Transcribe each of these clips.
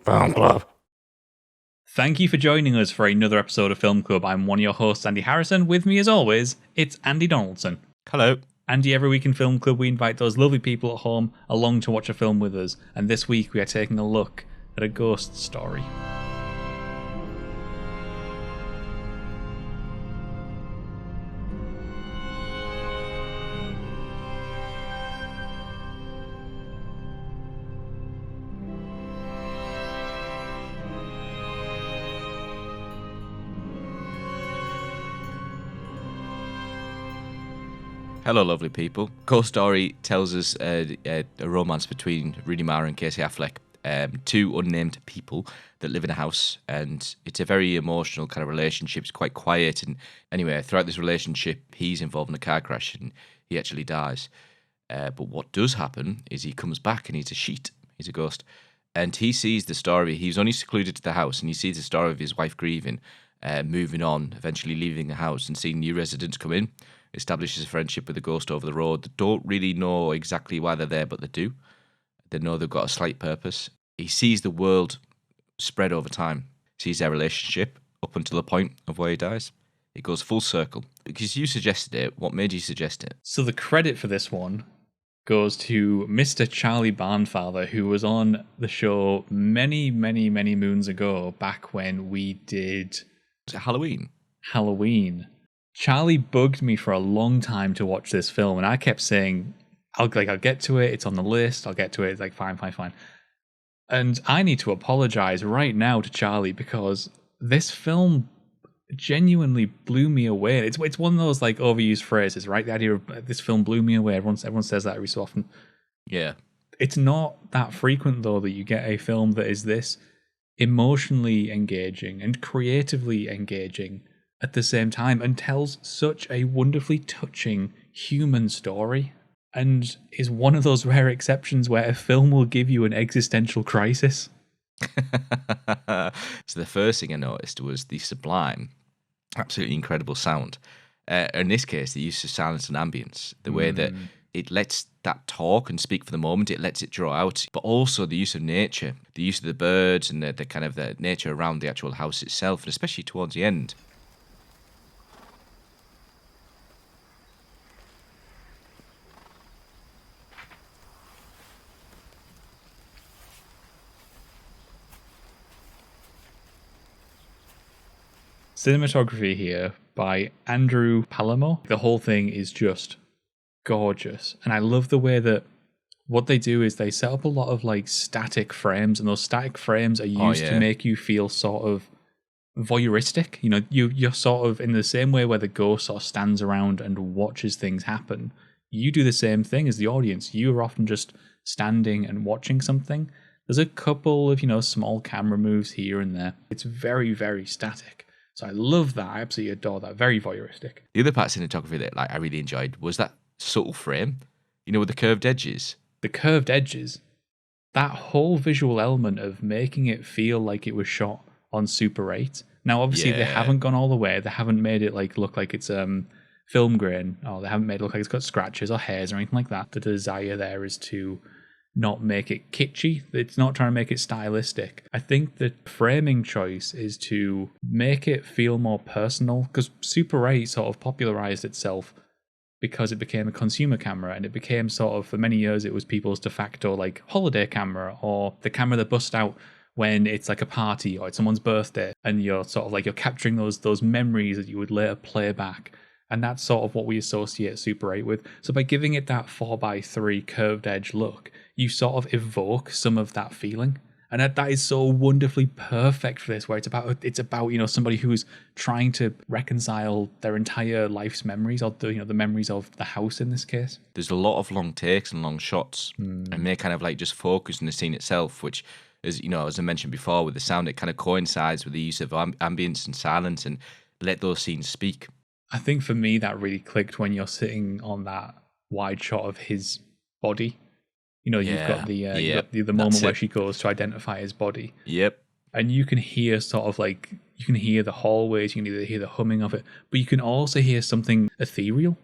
Film Club. Thank you for joining us for another episode of Film Club. I'm one of your hosts, Andy Harrison. With me, as always, it's Andy Donaldson. Hello. Andy, every week in Film Club, we invite those lovely people at home along to watch a film with us. And this week, we are taking a look at a ghost story. Hello, lovely people. Ghost Story tells us a romance between Rooney Mara and Casey Affleck, two unnamed people that live in a house, and it's a very emotional kind of relationship. It's quite quiet, and anyway, throughout this relationship, he's involved in a car crash, and he actually dies. But what does happen is he comes back, and he's a sheet. He's a ghost. And he sees the story. He's only secluded to the house, and he sees the story of his wife grieving, moving on, eventually leaving the house and seeing new residents come in. Establishes a friendship with the ghost over the road. They don't really know exactly why they're there, but they do. They know they've got a slight purpose. He sees the world spread over time, sees their relationship up until the point of where he dies. It goes full circle. Because you suggested it, what made you suggest it? So the credit for this one goes to Mr. Charlie Barnfather, who was on the show many, many, many moons ago, back when we did... Was it Halloween? Halloween. Charlie bugged me for a long time to watch this film, and I kept saying, I'll get to it, it's on the list, I'll get to it, it's like, fine. And I need to apologize right now to Charlie, because this film genuinely blew me away. It's one of those like overused phrases, right? The idea of this film blew me away. Everyone says that every so often. Yeah. It's not that frequent, though, that you get a film that is this emotionally engaging and creatively engaging at the same time, and tells such a wonderfully touching human story, and is one of those rare exceptions where a film will give you an existential crisis. So the first thing I noticed was the sublime, absolutely incredible sound. In this case, the use of silence and ambience, the way that it lets that talk and speak for the moment, it lets it draw out, but also the use of nature, the use of the birds and the kind of the nature around the actual house itself, and especially towards the end. Cinematography here by Andrew Palamo. The whole thing is just gorgeous. And I love the way that what they do is they set up a lot of like static frames, and those static frames are used to make you feel sort of voyeuristic. You know, you're sort of in the same way where the ghost sort of stands around and watches things happen. You do the same thing as the audience. You are often just standing and watching something. There's a couple of, small camera moves here and there. It's very, very static. So I love that. I absolutely adore that. Very voyeuristic. The other part of cinematography that I really enjoyed was that subtle frame, with the curved edges. The curved edges. That whole visual element of making it feel like it was shot on Super 8. Now, obviously, they haven't gone all the way. They haven't made it look like it's film grain, or they haven't made it look like it's got scratches or hairs or anything like that. The desire there is to not make it kitschy. It's not trying to make it stylistic. I think the framing choice is to make it feel more personal, because Super 8 sort of popularized itself because it became a consumer camera, and it became sort of, for many years, it was people's de facto like holiday camera, or the camera that busts out when it's like a party or it's someone's birthday, and you're sort of like, you're capturing those memories that you would later play back. And that's sort of what we associate Super 8 with. So by giving it that 4x3 curved edge look, you sort of evoke some of that feeling. And that is so wonderfully perfect for this, where it's about somebody who's trying to reconcile their entire life's memories, or the memories of the house in this case. There's a lot of long takes and long shots, and they kind of like just focus on the scene itself, which, as I mentioned before, with the sound, it kind of coincides with the use of ambience and silence, and let those scenes speak. I think for me that really clicked when you're sitting on that wide shot of his body. You've got the moment where she goes to identify his body. Yep. And you can hear you can hear the hallways, you can hear the humming of it, but you can also hear something ethereal.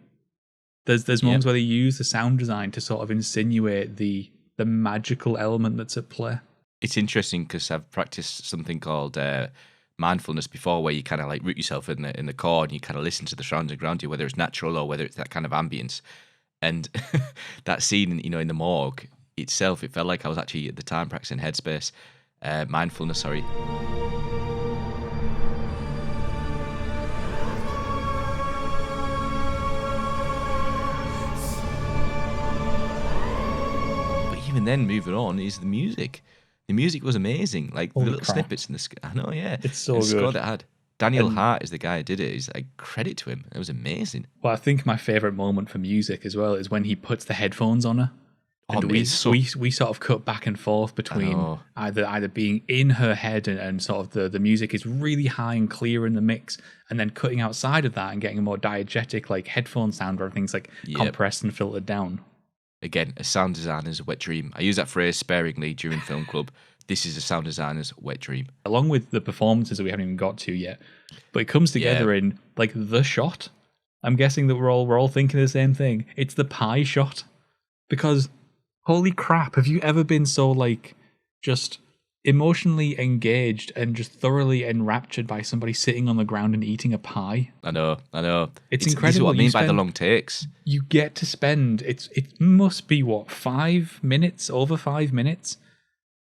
There's moments where they use the sound design to sort of insinuate the magical element that's at play. It's interesting because I've practiced something called mindfulness before, where you kind of like root yourself in the core and you kind of listen to the surroundings around you, whether it's natural or whether it's that kind of ambience. And that scene, in the morgue itself, it felt like I was actually at the time practicing headspace, mindfulness. Sorry. But even then, moving on, is the music. The music was amazing. Like Holy the little crap. snippets in the I know, yeah. It's so the score good. that had Daniel Hart is the guy who did it. He's like, credit to him. It was amazing. Well, I think my favorite moment for music as well is when he puts the headphones on her. And we sort of cut back and forth between either being in her head and sort of the music is really high and clear in the mix, and then cutting outside of that and getting a more diegetic like headphone sound where everything's like compressed and filtered down. Again, a sound designer's wet dream. I use that phrase sparingly during film club. This is a sound designer's wet dream. Along with the performances that we haven't even got to yet, but it comes together in like the shot. I'm guessing that we're all thinking the same thing. It's the pie shot, because holy crap, have you ever been so like just emotionally engaged and just thoroughly enraptured by somebody sitting on the ground and eating a pie? I know. It's incredible. This is what I mean by the long takes. You get to spend it must be what, 5 minutes, over 5 minutes,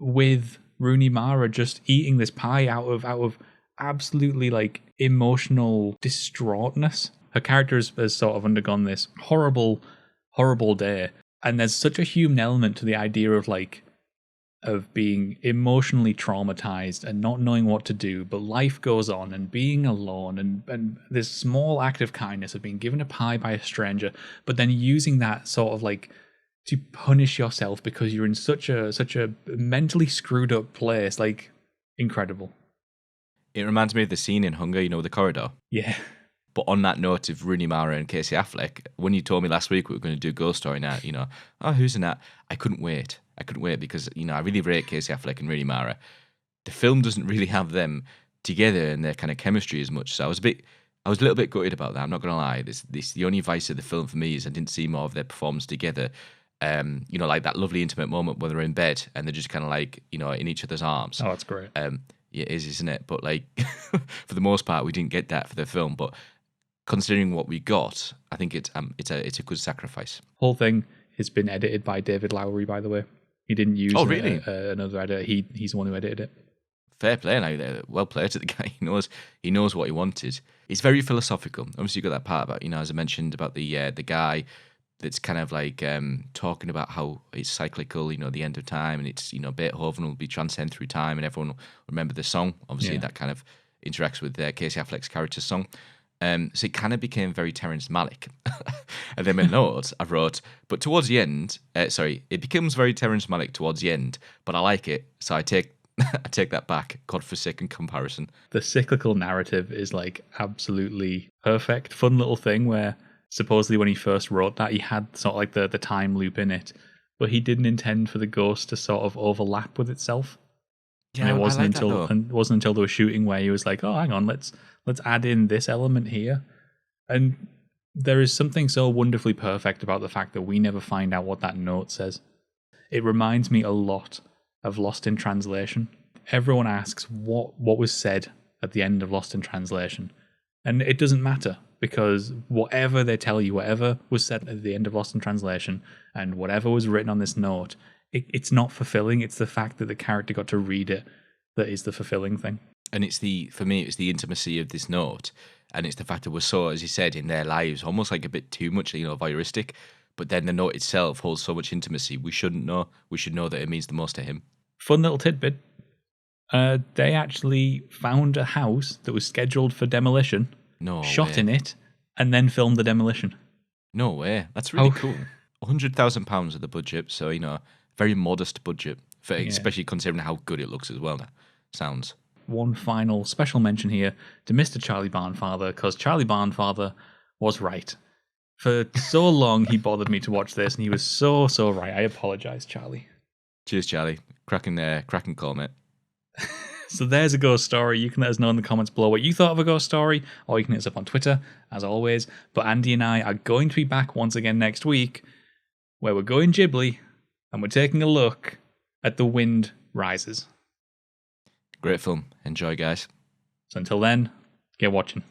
with Rooney Mara just eating this pie out of absolutely like emotional distraughtness. Her character has sort of undergone this horrible day. And there's such a human element to the idea of being emotionally traumatized and not knowing what to do, but life goes on and being alone and this small act of kindness of being given a pie by a stranger, but then using that sort of like to punish yourself because you're in such a mentally screwed up place. Like, incredible. It reminds me of the scene in Hunger, the corridor. Yeah. But on that note of Rooney Mara and Casey Affleck, when you told me last week we were going to do Ghost Story now, who's in that? I couldn't wait because, I really rate Casey Affleck and Rooney Mara. The film doesn't really have them together and their kind of chemistry as much. So I was a little bit gutted about that. I'm not going to lie. This the only vice of the film for me is I didn't see more of their performance together. Like that lovely intimate moment where they're in bed and they're just kind of like, in each other's arms. Oh, that's great. Yeah, it is, isn't it? But like, for the most part, we didn't get that for the film. But considering what we got, I think it's a good sacrifice. Whole thing has been edited by David Lowery, by the way. He didn't use another editor. He's the one who edited it. Fair play now there. Well played to the guy. He knows what he wanted. It's very philosophical. Obviously, you got that part about, as I mentioned, about the guy that's kind of like talking about how it's cyclical, the end of time, and it's, Beethoven will be transcend through time, and everyone will remember the song. Obviously, that kind of interacts with Casey Affleck's character's song. So it kind of became very Terrence Malick. And then my notes I wrote, but towards the end, it becomes very Terrence Malick towards the end, but I like it, so I take that back. Godforsaken comparison. The cyclical narrative is like absolutely perfect. Fun little thing where supposedly when he first wrote that, he had sort of like the time loop in it, but he didn't intend for the ghost to sort of overlap with itself. Yeah, and it wasn't until they were shooting where he was like, oh, hang on, let's add in this element here. And there is something so wonderfully perfect about the fact that we never find out what that note says. It reminds me a lot of Lost in Translation. Everyone asks what was said at the end of Lost in Translation. And it doesn't matter, because whatever they tell you, whatever was said at the end of Lost in Translation and whatever was written on this note, it's not fulfilling. It's the fact that the character got to read it that is the fulfilling thing. And for me, it's the intimacy of this note. And it's the fact that we're so, as you said, in their lives, almost like a bit too much, voyeuristic. But then the note itself holds so much intimacy. We shouldn't know. We should know that it means the most to him. Fun little tidbit. They actually found a house that was scheduled for demolition, shot in it, and then filmed the demolition. No way. That's really cool. £100,000 of the budget. So, very modest budget, especially considering how good it looks as well. Sounds. One final special mention here to Mr. Charlie Barnfather, because Charlie Barnfather was right. For so long, he bothered me to watch this, and he was so right. I apologize, Charlie. Cheers, Charlie. Cracking call, mate. So there's a ghost story. You can let us know in the comments below what you thought of a ghost story, or you can hit us up on Twitter, as always. But Andy and I are going to be back once again next week, where we're going Ghibli, and we're taking a look at The Wind Rises. Great film. Enjoy, guys. So until then, get watching.